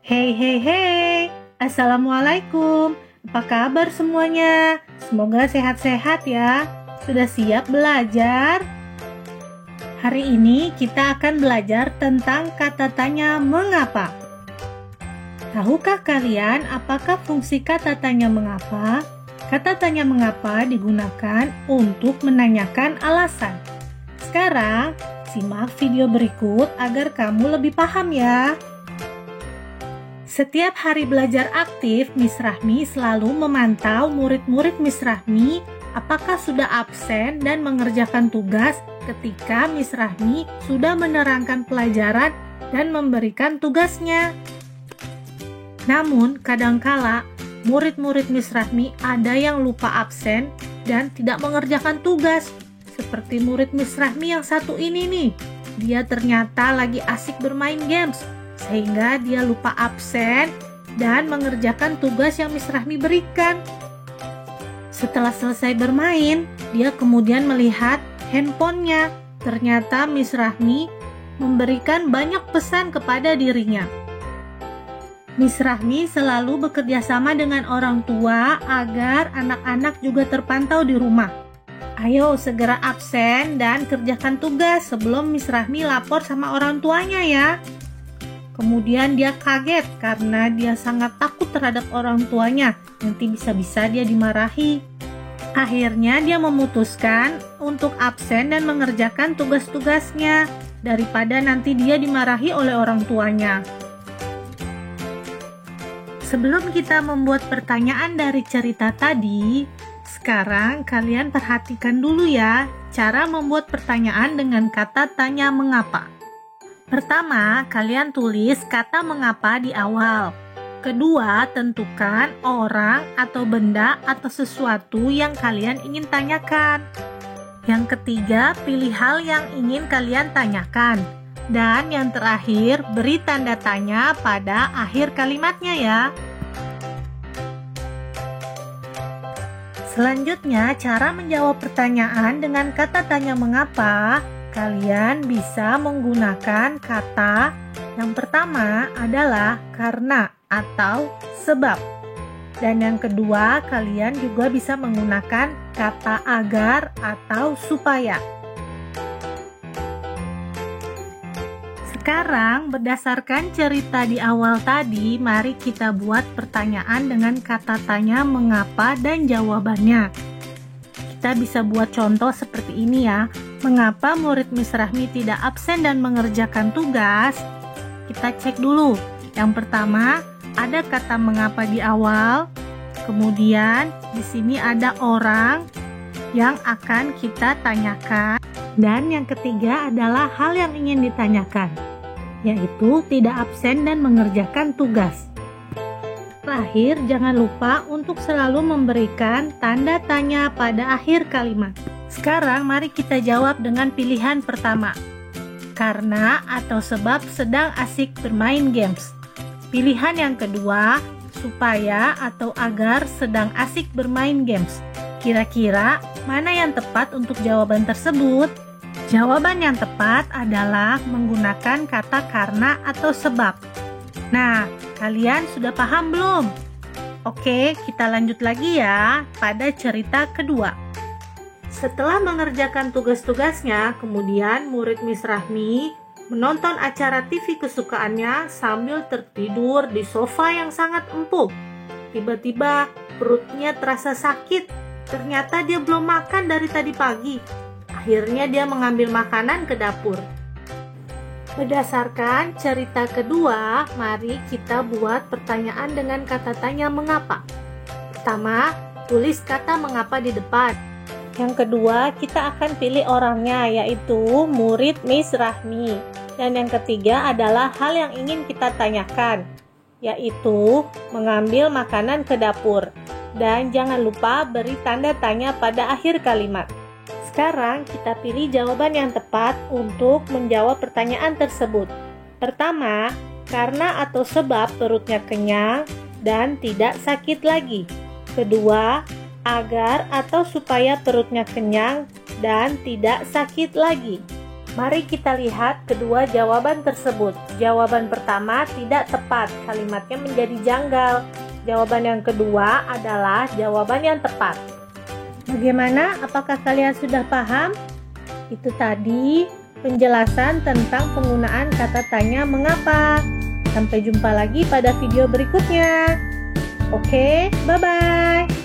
Hey hey hey, Assalamualaikum. Apa kabar semuanya? Semoga sehat-sehat ya. Sudah siap belajar? Hari ini kita akan belajar tentang kata tanya mengapa. Tahukah kalian apakah fungsi kata tanya mengapa? Kata tanya mengapa digunakan untuk menanyakan alasan. Sekarang, simak video berikut agar kamu lebih paham ya. Setiap hari belajar aktif, Miss Rahmi selalu memantau murid-murid Miss Rahmi apakah sudah absen dan mengerjakan tugas ketika Miss Rahmi sudah menerangkan pelajaran dan memberikan tugasnya. Namun, kadangkala murid-murid Miss Rahmi ada yang lupa absen dan tidak mengerjakan tugas. Seperti murid Miss Rahmi yang satu ini nih, dia ternyata lagi asik bermain games, sehingga dia lupa absen dan mengerjakan tugas yang Miss Rahmi berikan. Setelah selesai bermain, dia kemudian melihat handphonenya. Ternyata Miss Rahmi memberikan banyak pesan kepada dirinya. Miss Rahmi selalu bekerja sama dengan orang tua agar anak-anak juga terpantau di rumah. Ayo segera absen dan kerjakan tugas sebelum Miss Rahmi lapor sama orang tuanya ya. Kemudian dia kaget karena dia sangat takut terhadap orang tuanya, nanti bisa-bisa dia dimarahi. Akhirnya dia memutuskan untuk absen dan mengerjakan tugas-tugasnya daripada nanti dia dimarahi oleh orang tuanya. Sebelum kita membuat pertanyaan dari cerita tadi, sekarang kalian perhatikan dulu ya cara membuat pertanyaan dengan kata tanya mengapa. Pertama, kalian tulis kata mengapa di awal. Kedua, tentukan orang atau benda atau sesuatu yang kalian ingin tanyakan. Yang ketiga, pilih hal yang ingin kalian tanyakan. Dan yang terakhir, beri tanda tanya pada akhir kalimatnya ya. Selanjutnya, cara menjawab pertanyaan dengan kata tanya mengapa. Kalian bisa menggunakan kata yang pertama adalah karena atau sebab. Dan yang kedua, kalian juga bisa menggunakan kata agar atau supaya. Sekarang, berdasarkan cerita di awal tadi, mari kita buat pertanyaan dengan kata tanya mengapa dan jawabannya. Kita bisa buat contoh seperti ini ya. Mengapa murid Miss Rahmi tidak absen dan mengerjakan tugas? Kita cek dulu. Yang pertama, ada kata mengapa di awal. Kemudian, di sini ada orang yang akan kita tanyakan. Dan yang ketiga adalah hal yang ingin ditanyakan, yaitu tidak absen dan mengerjakan tugas. Terakhir, jangan lupa untuk selalu memberikan tanda tanya pada akhir kalimat. Sekarang mari kita jawab dengan pilihan pertama. Karena atau sebab sedang asik bermain games. Pilihan yang kedua, supaya atau agar sedang asik bermain games. Kira-kira mana yang tepat untuk jawaban tersebut? Jawaban yang tepat adalah menggunakan kata karena atau sebab. Nah, kalian sudah paham belum? Oke, kita lanjut lagi ya pada cerita kedua. Setelah mengerjakan tugas-tugasnya, kemudian murid Miss Rahmi menonton acara TV kesukaannya sambil tertidur di sofa yang sangat empuk. Tiba-tiba perutnya terasa sakit. Ternyata dia belum makan dari tadi pagi. Akhirnya dia mengambil makanan ke dapur. Berdasarkan cerita kedua, mari kita buat pertanyaan dengan kata tanya mengapa. Pertama, tulis kata mengapa di depan. Yang kedua, kita akan pilih orangnya, yaitu murid Miss Rahmi. Dan yang ketiga adalah hal yang ingin kita tanyakan, yaitu mengambil makanan ke dapur. Dan jangan lupa beri tanda tanya pada akhir kalimat. Sekarang kita pilih jawaban yang tepat untuk menjawab pertanyaan tersebut. Pertama, karena atau sebab perutnya kenyang dan tidak sakit lagi. Kedua, agar atau supaya perutnya kenyang dan tidak sakit lagi. Mari kita lihat kedua jawaban tersebut. Jawaban pertama tidak tepat, kalimatnya menjadi janggal. Jawaban yang kedua adalah jawaban yang tepat. Bagaimana? Apakah kalian sudah paham? Itu tadi penjelasan tentang penggunaan kata tanya mengapa. Sampai jumpa lagi pada video berikutnya. Oke, bye-bye.